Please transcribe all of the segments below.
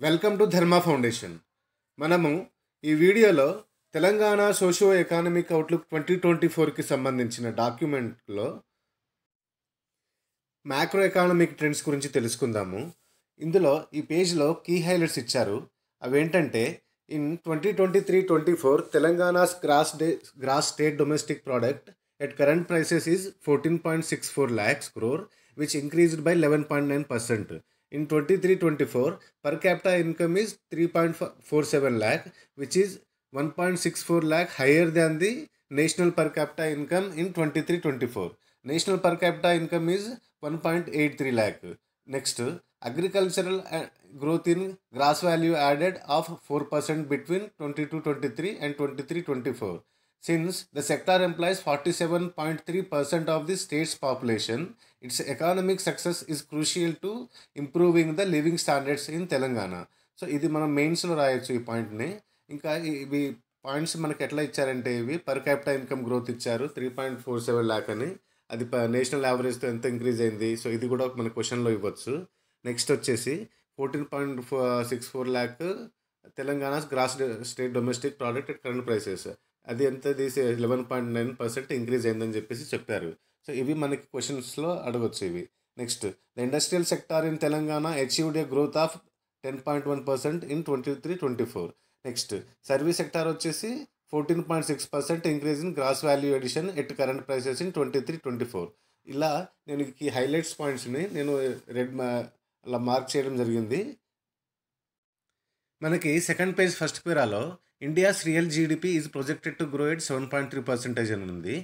Welcome to Dharma foundation. మనము ఈ వీడియోలో తెలంగాణ సోషియో ఎకానమిక్ అవుట్లుక్ 2024కి సంబంధించిన డాక్యుమెంట్లో మ్యాక్రో ఎకానమిక్ ట్రెండ్స్ గురించి తెలుసుకుందాము. ఇందులో ఈ పేజ్లో కీ హైలైట్స్ ఇచ్చారు. అవేంటంటే in 2023-24 Telangana's gross state domestic product at current prices is 14.64 lakhs crore, which increased by 11.9%. In 23-24, per capita income is 3.47 lakh, which is 1.64 lakh higher than the national per capita income in 23-24. National per capita income is 1.83 lakh. Next, agricultural growth in gross value added of 4% between 22-23 and 23-24. Since the sector employs 47.3% of the state's population, its economic success is crucial to improving the living standards in Telangana. So ఇది మనం మెయిన్స్లో రాయొచ్చు ఈ పాయింట్ని. ఇంకా ఇవి points మనకి ఎట్లా ఇచ్చారంటే ఇవి పర్ క్యాపిటల్ ఇన్కమ్ గ్రోత్ ఇచ్చారు 3.47 ల్యాక్ అని. అది నేషనల్ యావరేజ్తో ఎంత ఇంక్రీజ్ అయింది, సో ఇది కూడా మన క్వశ్చన్లో ఇవ్వచ్చు. నెక్స్ట్ వచ్చేసి 14.64 lakh Telangana gross state domestic product at current prices, అది ఎంత తీసి 11.9% ఇంక్రీజ్ అయిందని చెప్పేసి చెప్పారు. సో ఇవి మనకి క్వశ్చన్స్లో అడగచ్చు ఇవి. Next, the industrial sector in Telangana achieved a growth of 10.1% in 23-24. Next, service sector వచ్చేసి 14.6% increase in gross value addition at current prices in 23-24. ఇలా నేను ఈ హైలైట్స్ పాయింట్స్ని నేను రెడ్ అలా మార్క్ చేయడం జరిగింది. మనకి సెకండ్ పేజ్ ఫస్ట్ పేరాలో India's real GDP is projected to grow at 7.3% అని ఉంది.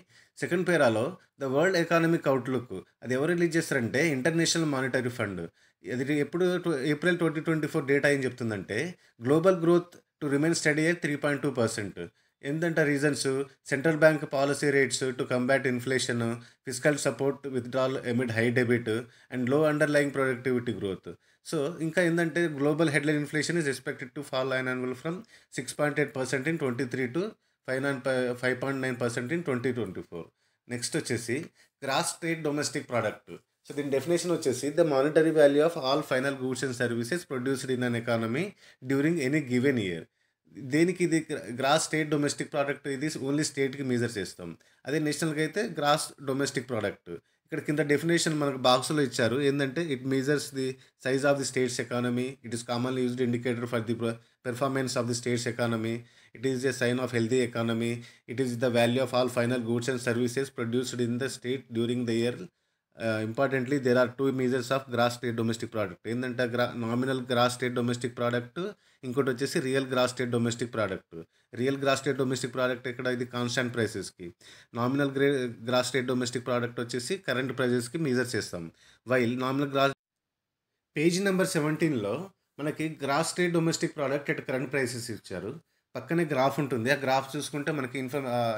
సెకండ్ పేరాలో ద వరల్డ్ ఎకానమిక్ అవుట్లుక్, అది ఎవరు రిలీజ్ చేస్తారంటే ఇంటర్నేషనల్ మానిటరీ ఫండ్. అది ఎప్పుడు ఏప్రిల్ 2024 డేటా ఏం చెప్తుందంటే global growth to remain steady at 3.2%. ఏంటంటే reasons central bank policy rates to combat inflation, physical support withdrawal amid high debit and low underlying productivity growth. So ఇంకా ఏంటంటే global headline inflation is expected to fall annual from 6.8% in 23 to 5.9% in 2024. Next వచ్చేసి gross state domestic product. So దీని definition వచ్చేసి the monetary value of all final goods and services produced in an economy during any given year. దేనికి ఇది gross state domestic product, ఇది only స్టేట్కి measure చేస్తాం. అదే నేషనల్కి అయితే గ్రాస్ డొమెస్టిక్ ప్రోడక్ట్. ఇక్కడ కింద డెఫినేషన్ మనకు బాక్స్లో ఇచ్చారు. ఏంటంటే it measures the size of the state's economy, it is commonly used indicator for the performance of the state's economy, it is a sign of healthy economy, it is the value of all final goods and services produced in the state during the year. Importantly there are two measures of gross state domestic product. ఏంటంటే nominal gross state domestic product, ఇంకోటి వచ్చేసి real gross state domestic product. Real gross state domestic product ఇక్కడ ఇది constant ప్రైసెస్కి, nominal gross state domestic product వచ్చేసి current ప్రైసెస్కి measure చేస్తాం. While nominal gross page number 17లో మనకి gross state domestic product at current prices ఇచ్చారు. పక్కనే గ్రాఫ్ ఉంటుంది. ఆ గ్రాఫ్ చూసుకుంటే మనకి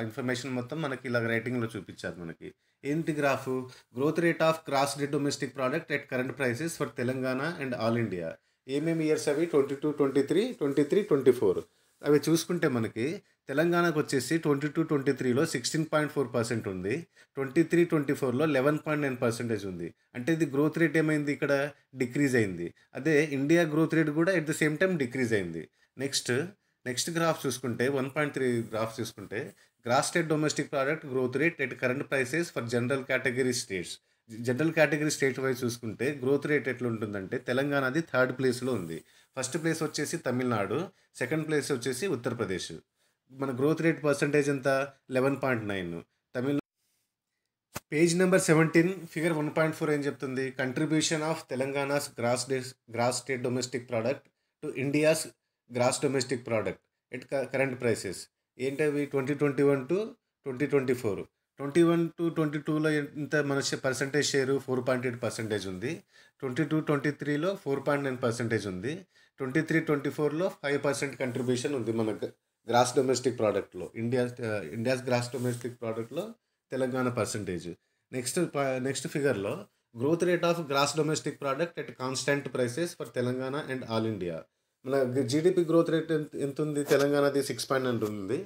ఇన్ఫర్మేషన్ మొత్తం మనకి ఇలా రైటింగ్లో చూపించారు. మనకి ఏంటి graph, growth rate of gross state domestic product at current prices for Telangana and all India. ఏమేమి ఇయర్స్ అవి 22-23, 23-24. అవి చూసుకుంటే మనకి తెలంగాణకు వచ్చేసి 22-23లో 16.4% ఉంది, 23-24లో 11.9% ఉంది. అంటే ఇది గ్రోత్ రేట్ ఏమైంది, ఇక్కడ డిక్రీజ్ అయింది. అదే ఇండియా గ్రోత్ రేట్ కూడా at the same time decrease అయింది. నెక్స్ట్ గ్రాఫ్ చూసుకుంటే 1.3 గ్రాఫ్ చూసుకుంటే gross state domestic product growth rate at current prices for general category states. General category state wise చూసుకుంటే growth rate ఎట్లా ఉంటుందంటే తెలంగాణది third ప్లేస్లో ఉంది. First place వచ్చేసి తమిళనాడు, సెకండ్ ప్లేస్ వచ్చేసి ఉత్తరప్రదేశ్. మన గ్రోత్ రేట్ పర్సంటేజ్ ఎంత 11.9. పేజ్ నెంబర్ 17 ఫిగర్ 1.4 ఏం చెప్తుంది, contribution of Telangana's gross state domestic product to India's gross domestic product at current prices. ఏంటవి 2021-2024. 21-22లో ఎంత మన పర్సంటేజ్ షేరు 4.8% ఉంది, 22-23లో 4.9% ఉంది, 23-24లో 5% కంట్రిబ్యూషన్ ఉంది మన గ్రాస్ డొమెస్టిక్ ప్రోడక్ట్లో. ఇండియాస్ గ్రాస్ డొమెస్టిక్ ప్రోడక్ట్లో తెలంగాణ పర్సంటేజ్. నెక్స్ట్ ఫిగర్లో growth rate of gross domestic product at constant prices for Telangana and all India. మన జీడిపి గ్రోత్ రేట్ ఎంత ఉంది, తెలంగాణది 6.9 ఉంది,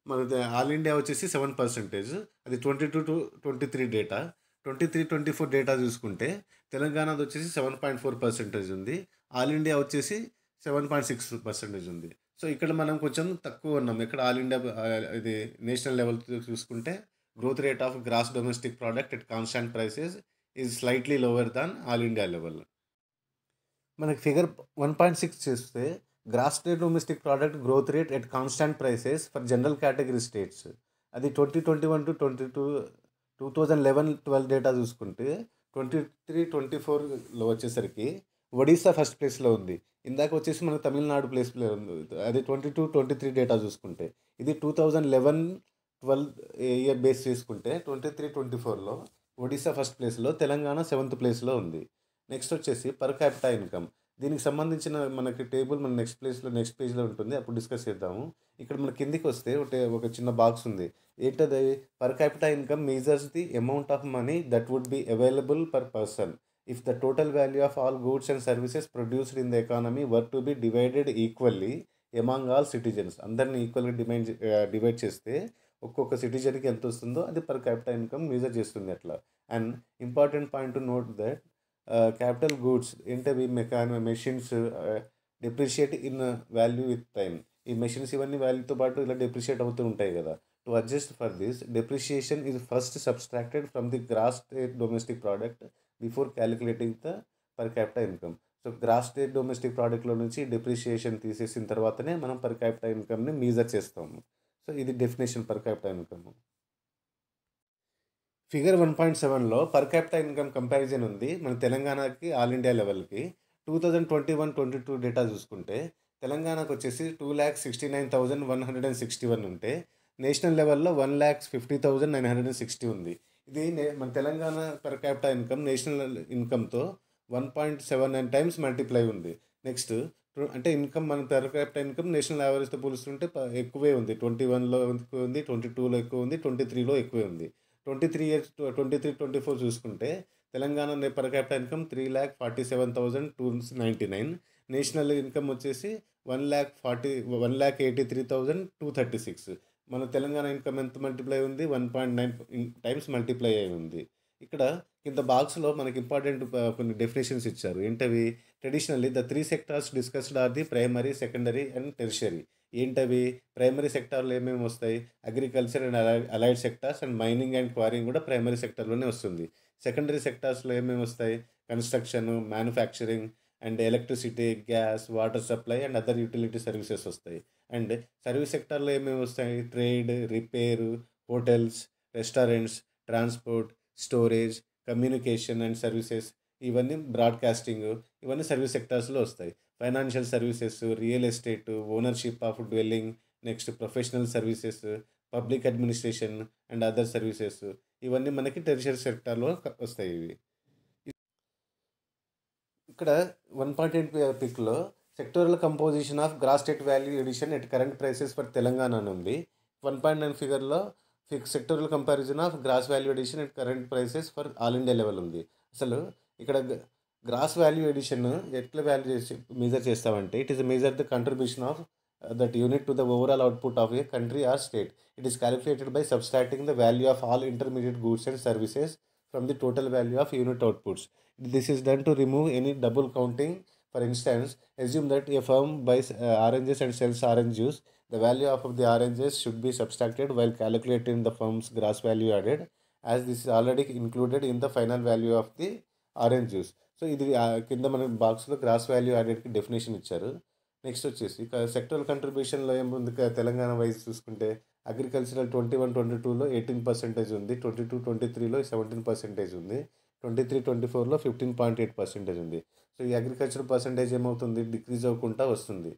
మన ఆల్ ఇండియా వచ్చేసి 7%. అది 22-23 డేటా. 23-24 డేటా చూసుకుంటే తెలంగాణది వచ్చేసి 7.4% ఉంది, ఆల్ ఇండియా వచ్చేసి 7.6% ఉంది. సో, ఇక్కడ మనం కొంచెం తక్కువ ఉన్నాం. ఇక్కడ ఆల్ ఇండియా ఇది నేషనల్ లెవెల్ చూసుకుంటే growth rate of gross domestic product at constant prices is slightly lower than all India level. మనకి ఫిగర్ 1.6 చూస్తే gross state domestic product growth rate at constant prices for general category states అది 2011-12 data చూసుకుంటే 23-24లో వచ్చేసరికి Odisha first ప్లేస్లో ఉంది. ఇందాక వచ్చేసి మనకు తమిళనాడు ప్లేస్లో ఉంది. అది 22-23 డేటా చూసుకుంటే ఇది 2011-12 ఇయర్ బేస్ చేసుకుంటే 23-24లో ఒడిశా ఫస్ట్ ప్లేస్లో, తెలంగాణ 7th ప్లేస్లో ఉంది. నెక్స్ట్ వచ్చేసి పర్ క్యాపిటా ఇన్కమ్. దీనికి సంబంధించిన మనకి టేబుల్ మన నెక్స్ట్ పేజ్లో ఉంటుంది, అప్పుడు డిస్కస్ చేద్దాము. ఇక్కడ మన కిందికి వస్తే ఒక చిన్న బాక్స్ ఉంది. ఏంటది? Per capita income measures the amount of money that would be available per person if the total value of all goods and services produced in the economy were to be divided equally among all citizens. అందరినీ ఈక్వల్గా divide చేస్తే ఒక్కొక్క సిటిజన్కి ఎంత వస్తుందో అది per capita income measure చేస్తుంది అట్లా. And important point to note that capital goods ఏంటవి machines depreciate in value with time. ఈ మెషిన్స్ ఇవన్నీ వాల్యూతో పాటు ఇలా డిప్రిషియేట్ అవుతూ ఉంటాయి కదా. To adjust for this depreciation is first subtracted from the gross state domestic product before calculating the per capita income. So gross state domestic ప్రోడక్ట్లో నుంచి డిప్రిషియేషన్ తీసేసిన తర్వాతనే మనం పర్ క్యాపిటా ఇన్కమ్ని మెజర్ చేస్తాము. సో ఇది definition per capita income. Figure 1.7లో per capita income comparison ఉంది మన తెలంగాణకి ఆల్ ఇండియా లెవెల్కి. 2021-22 డేటా చూసుకుంటే తెలంగాణకు వచ్చేసి 2,69,161 ఉంటే నేషనల్ లెవెల్లో 1,50,960 ఉంది. ఇది మన Telangana per capita income national ఇన్కమ్తో 1.79 టైమ్స్ మల్టిప్లై ఉంది. నెక్స్ట్ అంటే ఇన్కమ్ మన పర్ క్యాపిటా ఇన్కమ్ నేషనల్ యావరేజ్తో పోలుస్తుంటే ఎక్కువే ఉంది. 21లో ఎక్కువ ఉంది, 22లో ఎక్కువ ఉంది, 23లో ఎక్కువే ఉంది. 23-24 చూసుకుంటే Telangana per capital income 3,47,299, national income వచ్చేసి 1,83,236. మన తెలంగాణ ఇన్కమ్ ఎంత మల్టిప్లై ఉంది? 1.9 టైమ్స్ మల్టిప్లై అయి ఉంది. ఇక్కడ కింద బాక్స్లో మనకి ఇంపార్టెంట్ కొన్ని డెఫినేషన్స్ ఇచ్చారు. ఏంటవి? Traditionally the 3 sectors discussed are the primary, secondary and tertiary. ఏంటవి? ప్రైమరీ సెక్టార్లో ఏమేమి వస్తాయి? Agriculture and allied sectors and mining and quarrying కూడా ప్రైమరీ సెక్టార్లోనే వస్తుంది. సెకండరీ సెక్టార్స్లో ఏమేమి వస్తాయి? Construction, manufacturing and electricity, gas, water supply and other utility services వస్తాయి. అండ్ సర్వీస్ సెక్టార్లో ఏమేమి వస్తాయి? Trade, repair, hotels, restaurants, transport, storage, communication and services, ఇవన్నీ బ్రాడ్కాస్టింగ్, ఇవన్నీ సర్వీస్ సెక్టార్స్లో వస్తాయి. Financial services, real estate, ownership of dwelling, next professional services, public administration and other services, ఇవన్నీ మనకి టెరిషరీ సెక్టార్లో వస్తాయి. ఇవి ఇక్కడ 1.8 పిక్లో sectoral composition of gross state value addition at current prices for Telangana అని ఉంది. 1.9 ఫిగర్లో sectoral comparison of gross value addition at current prices for all India level ఉంది. అసలు ఇక్కడ గ్రాస్ వాల్యూ ఎడిషన్ ఎట్లా మెజర్ చేస్తామంటే it is measure the contribution of that unit to the overall output of a country or state. It is calculated by subtracting the value of all intermediate goods and services from the total value of unit outputs. This is done to remove any double counting. For instance, assume that a firm buys oranges and sells orange juice. The value of the oranges should be subtracted while calculating the firm's gross value added, as this is already included in the final value of the orange juice. So ఇది కింద మన బాక్స్లో gross value యాడెడ్కి definition ఇచ్చారు. Next వచ్చేసి sectoral కంట్రిబ్యూషన్లో ఏముంది? Telangana wise చూసుకుంటే agricultural 21-22లో 18% ఉంది, 22-23లో 17% ఉంది, 23-24లో 15.8% ఉంది. సో ఈ అగ్రికల్చర్ పర్సంటేజ్ ఏమవుతుంది? డిక్రీజ్ అవ్వకుండా వస్తుంది.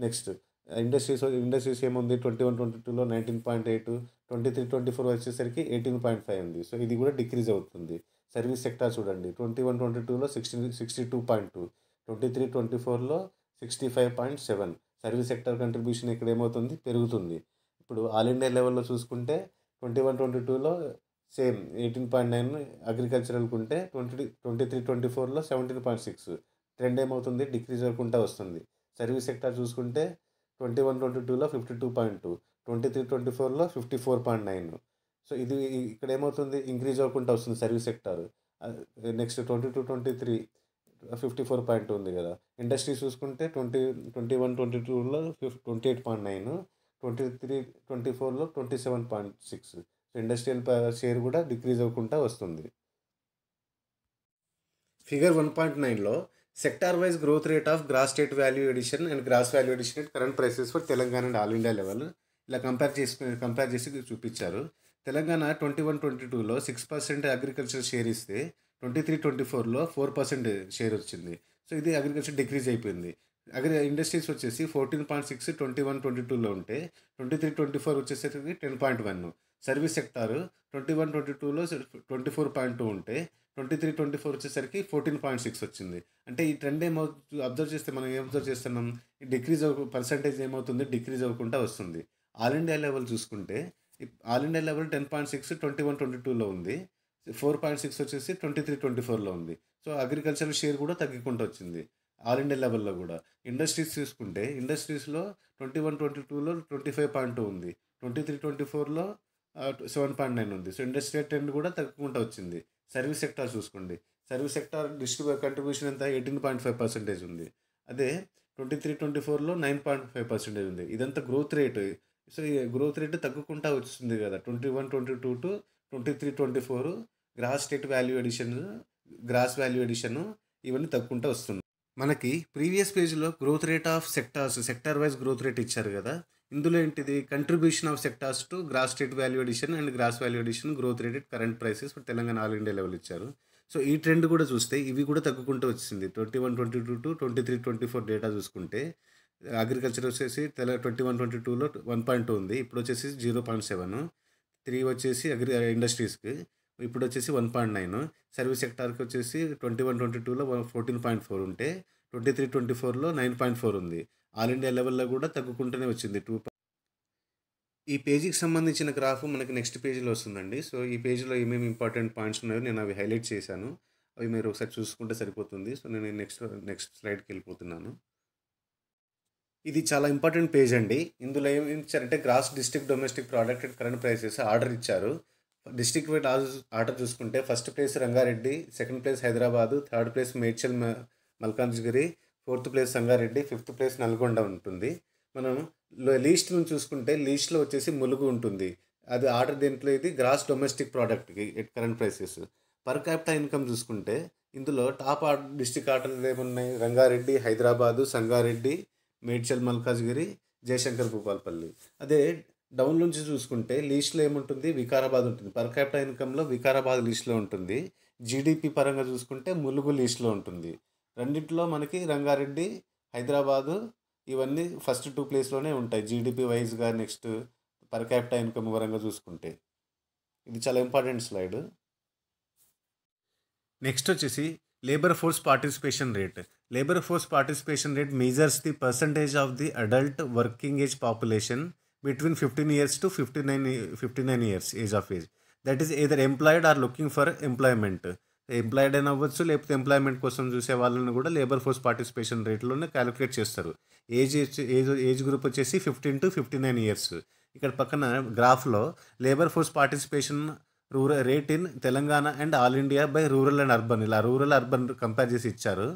నెక్స్ట్ ఇండస్ట్రీస్ ఏముంది? 21-22లో 19.8, 23-24 వచ్చేసరికి 18.5 ఉంది. సో ఇది కూడా డిక్రీజ్ అవుతుంది. సర్వీస్ సెక్టార్ చూడండి, 21-22లో 62.2, 23-24లో 65.7. సర్వీస్ సెక్టార్ కంట్రిబ్యూషన్ ఇక్కడ ఏమవుతుంది? పెరుగుతుంది. ఇప్పుడు ఆల్ ఇండియా లెవెల్లో చూసుకుంటే 21-22లో సేమ్ 18.9 అగ్రికల్చరల్కి ఉంటే 23-24లో 17.6. ట్రెండ్ ఏమవుతుంది? డిక్రీజ్ అవ్వకుండా వస్తుంది. సర్వీస్ సెక్టార్ చూసుకుంటే 21-22లో 52.2, 23-24లో 54.9. సో ఇది ఇక్కడ ఏమవుతుంది? ఇంక్రీజ్ అవ్వకుండా వస్తుంది సర్వీస్ సెక్టార్. నెక్స్ట్ 22-23 54.2 ఉంది కదా. ఇండస్ట్రీస్ చూసుకుంటే 21-22లో 28.9, 23-24లో 27.6. సో ఇండస్ట్రియల్ షేర్ కూడా డిక్రీజ్ అవ్వకుండా వస్తుంది. ఫిగర్ 1.9లో sector wise growth rate of gross state value addition and gross value addition at current prices for Telangana and all India level ఇలా కంపేర్ చేసి చూపించారు. తెలంగాణ 21-22లో 6% అగ్రికల్చర్ షేర్ ఇస్తే 23-24లో 4% షేర్ వచ్చింది. సో ఇది అగ్రికల్చర్ డిక్రీజ్ అయిపోయింది. ఇండస్ట్రీస్ వచ్చేసి 14.6 21-22లో ఉంటే 23-24 వచ్చేసరికి 10.1. సర్వీస్ సెక్టారు 21-22లో 24.2 ఉంటే 23-24 వచ్చేసరికి 14.6 వచ్చింది. అంటే ఈ ట్రెండ్ అబ్జర్వ్ చేస్తే మనం ఏం అబ్జర్వ్ చేస్తున్నాం, ఈ డిక్రీజ్ పర్సంటేజ్ ఏమవుతుంది, డిక్రీజ్ అవ్వకుండా వస్తుంది. ఆల్ ఇండియా లెవెల్ చూసుకుంటే ఆల్ ఇండియా లెవెల్ 10.6 21-22లో ఉంది, 4.6 వచ్చేసి 23-24లో ఉంది. సో అగ్రికల్చర్ షేర్ కూడా తగ్గుకుంటూ వచ్చింది ఆల్ ఇండియా లెవెల్లో కూడా. ఇండస్ట్రీస్ చూసుకుంటే ఇండస్ట్రీస్లో 21-22లో 25.2 ఉంది, 23-24లో 7.9 ఉంది. సో ఇండస్ట్రియల్ ట్రెండ్ కూడా తగ్గుకుంటూ వచ్చింది. సర్వీస్ సెక్టార్ చూసుకోండి, సర్వీస్ సెక్టార్ కంట్రిబ్యూషన్ ఎంత 18.5% ఉంది. అదే 23-24లో 9.5% ఉంది. ఇదంతా గ్రోత్ రేటు. సో ఈ గ్రోత్ రేటు తగ్గుకుంటూ వస్తుంది కదా. 21-22 to 23-24 gross state value addition, gross value addition ఇవన్నీ తగ్గుకుంటూ వస్తుంది. మనకి ప్రీవియస్ పేజ్లో growth rate of sector wise growth rate ఇచ్చారు కదా. ఇందులో ఏంటిది, contribution of sectors to gross state value addition and gross value addition growth rate at current prices for Telangana all India level ఇచ్చారు. సో ఈ ట్రెండ్ కూడా చూస్తే ఇవి కూడా తగ్గుకుంటూ వచ్చింది. 21-22 టు 23-24 డేటా చూసుకుంటే అగ్రికల్చర్ వచ్చేసి 21-22లో 1.2 ఉంది, ఇప్పుడు వచ్చేసి 0.7. 3 వచ్చేసి ఇండస్ట్రీస్కి ఇప్పుడు వచ్చేసి 1.9. సర్వీస్ సెక్టార్కి వచ్చేసి 21-22లో 14.4 ఉంటే 23-24లో 9.4 ఉంది. ఆల్ ఇండియా లెవెల్లో కూడా తగ్గుకుంటూనే వచ్చింది 2. ఈ పేజీకి సంబంధించిన గ్రాఫ్ మనకి నెక్స్ట్ పేజీలో వస్తుందండి. సో ఈ పేజీలో ఏమేమి ఇంపార్టెంట్ పాయింట్స్ ఉన్నాయో నేను అవి హైలైట్ చేశాను, అవి మీరు ఒకసారి చూసుకుంటే సరిపోతుంది. సో నేను నెక్స్ట్ స్లైడ్కి వెళ్ళిపోతున్నాను. ఇది చాలా ఇంపార్టెంట్ పేజ్ అండి. ఇందులో ఏమి ఇచ్చారంటే gross district domestic product and current prices order ఇచ్చారు. డిస్ట్రిక్ట్ వైడ్ ఆర్డర్ చూసుకుంటే first place Rangareddy, second place Hyderabad, third place Medchal Malkajgiri, fourth place Sangareddy, fifth place Nalgonda ఉంటుంది. మనం లీస్ట్ నుంచి చూసుకుంటే లీస్ట్లో వచ్చేసి ములుగు ఉంటుంది. అది ఆర్డర్ దేంట్లో ఇది గ్రాస్ డొమెస్టిక్ ప్రోడక్ట్కి at current prices. Per capital income చూసుకుంటే ఇందులో టాప్ డిస్ట్రిక్ట్ ఆర్డర్లు ఏమున్నాయి, రంగారెడ్డి, హైదరాబాదు, సంగారెడ్డి, మేడ్చల్ మల్కాజ్గిరి, జయశంకర్ భూపాల్పల్లి. అదే డౌన్ నుంచి చూసుకుంటే లీస్ట్లో ఏముంటుంది, వికారాబాద్ ఉంటుంది. పర్ క్యాపిటల్ ఇన్కంలో వికారాబాద్ లీస్ట్లో ఉంటుంది. జీడిపి పరంగా చూసుకుంటే ములుగు లీస్ట్లో ఉంటుంది. రెండింటిలో మనకి రంగారెడ్డి, హైదరాబాదు ఇవన్నీ ఫస్ట్ 2 ప్లేస్లోనే ఉంటాయి జీడిపి వైజ్గా. నెక్స్ట్ పర్ క్యాపిటల్ ఇన్కమ్ పరంగా చూసుకుంటే ఇది చాలా ఇంపార్టెంట్ స్లైడ్. నెక్స్ట్ వచ్చేసి labour force participation rate. Labour force participation rate measures the percentage of the adult working age population between 15 years to 59 years age of age, that is either employed or looking for employment. Employed అయినా అవ్వచ్చు, లేకపోతే employment కోసం చూసే వాళ్ళని కూడా labour force participation రేట్లోనే calculate చేస్తారు. Age group వచ్చేసి 15 to 59 years. ఇక్కడ పక్కన గ్రాఫ్లో labour force participation rate in Telangana and all India by rural and urban, ఇలా రూరల్ అర్బన్ కంపేర్ చేసి ఇచ్చారు.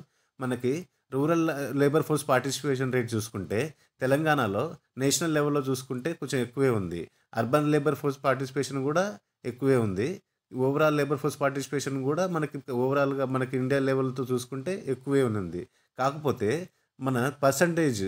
మనకి rural labour force participation rate చూసుకుంటే తెలంగాణలో నేషనల్ లెవెల్లో చూసుకుంటే కొంచెం ఎక్కువే ఉంది. అర్బన్ లేబర్ ఫోర్స్ పార్టిసిపేషన్ కూడా ఎక్కువే ఉంది. ఓవరాల్ లేబర్ ఫోర్స్ పార్టిసిపేషన్ కూడా మనకి ఓవరాల్గా మనకి ఇండియా లెవెల్తో చూసుకుంటే ఎక్కువే ఉంది. కాకపోతే మన percentage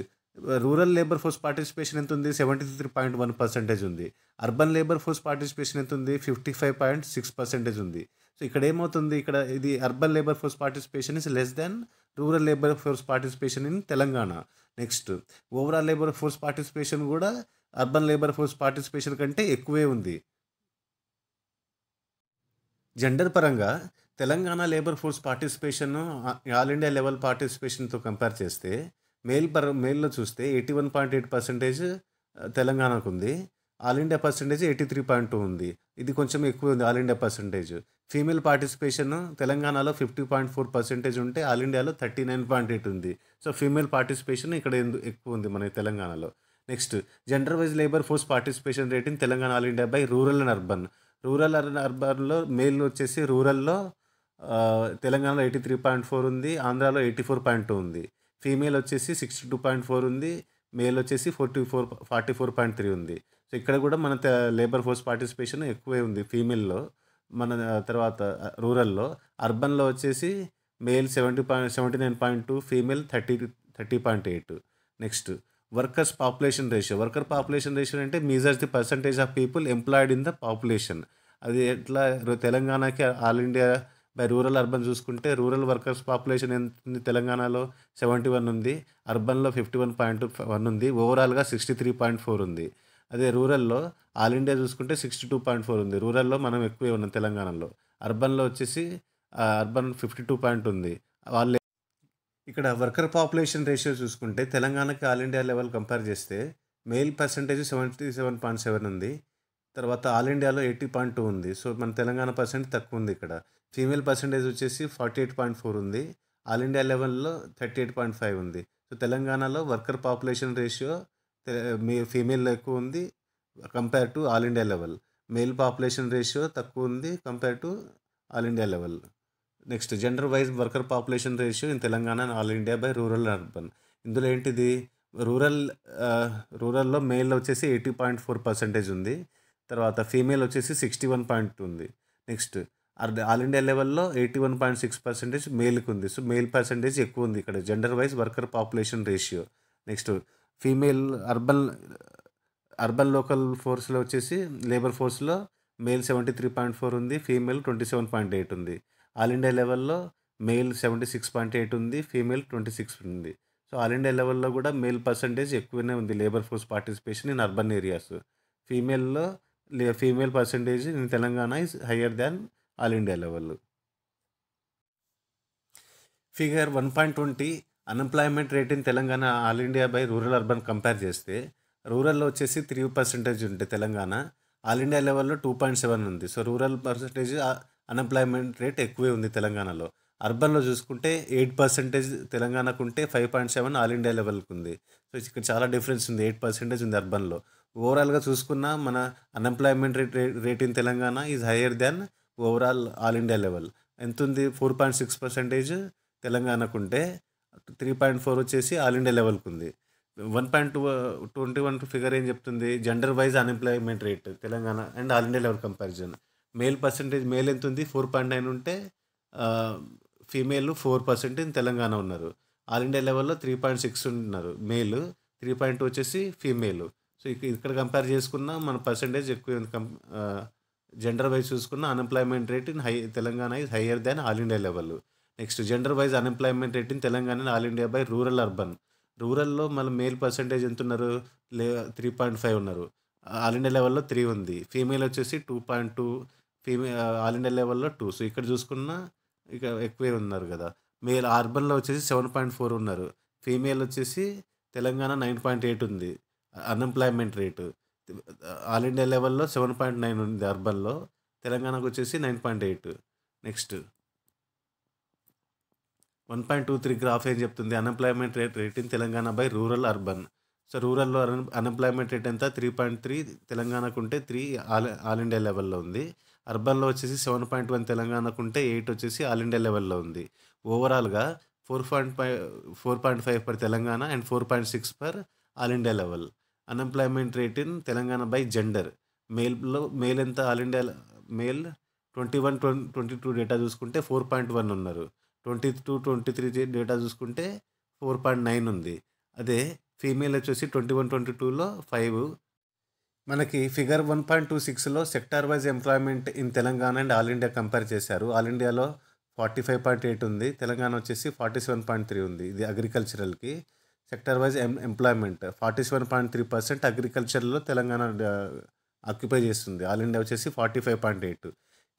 rural labour force participation ఎంత ఉంది, 73.1% ఉంది. అర్బన్ లేబర్ ఫోర్స్ పార్టిసిపేషన్ ఎంత ఉంది, 55.6% ఉంది. సో ఇక్కడ ఏమవుతుంది, ఇక్కడ ఇది urban labour force participation is less than rural labour force participation in Telangana. Next overall labour force participation కూడా అర్బన్ లేబర్ ఫోర్స్ పార్టిసిపేషన్ కంటే ఎక్కువే ఉంది. జెండర్ పరంగా Telangana labour force participation all India level పార్టిసిపేషన్తో కంపేర్ చేస్తే మేల్లో చూస్తే 81.8% తెలంగాణకు ఉంది. ఆల్ ఇండియా పర్సంటేజ్ 83.2 ఉంది. ఇది కొంచెం ఎక్కువ ఉంది all India percentage. Female participation తెలంగాణలో 50.4% ఉంటే ఆల్ ఇండియాలో 39.8 ఉంది. సో ఫీమేల్ పార్టిసిపేషన్ ఇక్కడ ఎక్కువ ఉంది మన తెలంగాణలో. Next gender wise labour force participation rate in Telangana all India by rural and urban. Rural and అర్బన్లో మేల్ వచ్చేసి రూరల్లో తెలంగాణలో 83.4 ఉంది, ఆంధ్రాలో 84.2 ఉంది. ఫీమేల్ వచ్చేసి 62.4 ఉంది, మేల్ వచ్చేసి 44.3 ఉంది. సో ఇక్కడ కూడా మన లేబర్ ఫోర్స్ పార్టిసిపేషన్ ఎక్కువే ఉంది ఫీమేల్లో. మన తర్వాత రూరల్లో. అర్బన్లో వచ్చేసి male 79.2, female 30.8. Next workers population ratio. Worker population ratio అంటే measures the percentage of people employed in the population. అది ఎట్లా తెలంగాణకి all India by rural urban చూసుకుంటే రూరల్ వర్కర్స్ పాపులేషన్ ఎంత ఉంది తెలంగాణలో 71 ఉంది, అర్బన్లో 51.1 ఉంది, ఓవరాల్గా 63.4 ఉంది. అదే రూరల్లో ఆల్ ఇండియా చూసుకుంటే 62.4 ఉంది. రూరల్లో మనం ఎక్కువే ఉన్నాం తెలంగాణలో. అర్బన్లో వచ్చేసి అర్బన్ 52 ఉంది. వాళ్ళు ఇక్కడ వర్కర్ పాపులేషన్ రేషియో చూసుకుంటే తెలంగాణకి ఆల్ ఇండియా లెవెల్ కంపేర్ చేస్తే మేల్ పర్సంటేజ్ 77.7 ఉంది, తర్వాత ఆల్ ఇండియాలో 80.2 ఉంది. సో మన తెలంగాణ పర్సెంట్ తక్కువ ఉంది ఇక్కడ. ఫీమేల్ పర్సంటేజ్ వచ్చేసి 48.4 ఉంది, ఆల్ ఇండియా లెవెల్లో 38.5 ఉంది. సో తెలంగాణలో వర్కర్ పాపులేషన్ రేషియో ఫీమేల్లో ఎక్కువ ఉంది compare to all India level. Male population ratio తక్కువ ఉంది compare to all India level. Next gender wise worker population ratio in Telangana and all India by rural urban. ఇందులో ఏంటిది రూరల్లో మేల్ వచ్చేసి 80.4% ఉంది, తర్వాత ఫీమేల్ వచ్చేసి 61.2 ఉంది. నెక్స్ట్ ఆల్ ఇండియా లెవెల్లో 81.6% మేల్కి ఉంది. సో మేల్ పర్సంటేజ్ ఎక్కువ ఉంది ఇక్కడ gender wise worker population ratio. Next female urban local ఫోర్స్లో వచ్చేసి లేబర్ ఫోర్స్లో మేల్ 73.4 ఉంది, ఫీమేల్ 27.8 ఉంది. ఆల్ ఇండియా లెవెల్లో మేల్ 76.8 ఉంది, ఫీమేల్ 26 ఉంది. సో ఆల్ ఇండియా లెవెల్లో కూడా మేల్ పర్సంటేజ్ ఎక్కువనే ఉంది labour force participation in urban areas. Female percentage in Telangana is higher than all India level. Figure 1.20 unemployment rate in Telangana all India by rural urban compare చేస్తే రూరల్లో వచ్చేసి 3% ఉంటే Telangana, all India లెవెల్లో 2.7 ఉంది. So rural percentage unemployment rate ఎక్కువే ఉంది తెలంగాణలో. అర్బన్లో చూసుకుంటే 8% తెలంగాణకు ఉంటే 5.7 ఆల్ ఇండియా లెవెల్కి ఉంది. సో ఇక్కడ చాలా డిఫరెన్స్ ఉంది, 8% ఉంది అర్బన్లో. ఓవరాల్గా చూసుకున్న మన unemployment rate in Telangana is higher than overall all India level. ఎంత ఉంది? 4.6% తెలంగాణకు ఉంటే 3.4 వచ్చేసి ఆల్ ఇండియా లెవెల్కి ఉంది. 1.21 ఫిగర్ ఏం చెప్తుంది? Gender wise unemployment rate Telangana and all India level comparison. Male ఎంత ఉంది? 4.9 ఉంటే ఫీమేల్ 4% ఇన్ తెలంగాణ ఉన్నారు. ఆల్ ఇండియా లెవెల్లో 3.6 ఉన్నారు మేల్, 3.2 వచ్చేసి ఫీమేల్. సో ఇక్కడ కంపేర్ చేసుకున్న మన పర్సంటేజ్ ఎక్కువ జెండర్ వైజ్ చూసుకున్న unemployment rate in Telangana is higher than all India level. Next gender wise unemployment rate in Telangana and all India by rural urban. రూరల్లో మళ్ళీ మేల్ పర్సంటేజ్ ఎంత ఉన్నారు? 3.5 ఉన్నారు, ఆల్ ఇండియా లెవెల్లో 3 ఉంది. ఫీమేల్ వచ్చేసి 2.2, ఆల్ ఇండియా లెవెల్లో 2. సో ఇక్కడ చూసుకున్న ఇక ఎక్కువే ఉన్నారు కదా. అర్బన్లో వచ్చేసి 7.4 ఉన్నారు, ఫీమేల్ వచ్చేసి తెలంగాణ 9.8 ఉంది అన్ఎంప్లాయ్మెంట్ రేటు. ఆల్ ఇండియా లెవెల్లో 7.9 ఉంది అర్బన్లో, తెలంగాణకు వచ్చేసి 9.8. నెక్స్ట్ 1.23 గ్రాఫ్ ఏం చెప్తుంది? Unemployment rate in Telangana by rural urban. So రూరల్లో అన్ఎంప్లాయ్మెంట్ రేట్ ఎంత? 3.3 తెలంగాణకు ఉంటే 3 ఆల్ ఇండియా లెవెల్లో ఉంది. అర్బన్లో వచ్చేసి 7.1 తెలంగాణకు ఉంటే 8 వచ్చేసి ఆల్ ఇండియా లెవెల్లో ఉంది. ఓవరాల్గా 4.5 per Telangana and 4.6 per all India level. Unemployment rate in Telangana by gender. Male ఎంత? ఆల్ ఇండియా మేల్ 21-22 డేటా చూసుకుంటే 4.1 ఉన్నారు, 22-23 డేటా చూసుకుంటే 4.9 ఉంది. అదే ఫీమేల్ వచ్చేసి 21-22లో 5. మనకి ఫిగర్ 1.26లో sector wise employment in Telangana and all India compare చేశారు. ఆల్ ఇండియాలో 45.8 ఉంది, తెలంగాణ వచ్చేసి 47.3 ఉంది. ఇది అగ్రికల్చరల్కి. సెక్టార్ వైజ్ ఎంప్లాయ్మెంట్ 47.3% అగ్రికల్చర్లో తెలంగాణ ఆక్యుపై చేస్తుంది, ఆల్ ఇండియా వచ్చేసి 45.8.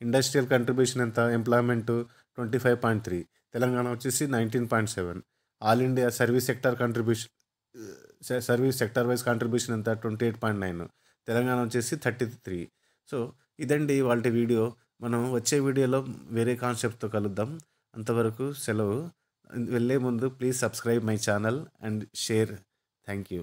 ఇండస్ట్రియల్ కంట్రిబ్యూషన్ ఎంత? ఎంప్లాయ్మెంట్ 25.3, తెలంగాణ వచ్చేసి 19.7. All India service sector wise contribution ఎంత? 28.9, తెలంగాణ వచ్చేసి 33. సో ఇదండి వాళ్ళ వీడియో. మనం వచ్చే వీడియోలో వేరే కాన్సెప్ట్తో కలుద్దాం. అంతవరకు సెలవు. వెళ్ళే ముందు please subscribe my channel and share. Thank you.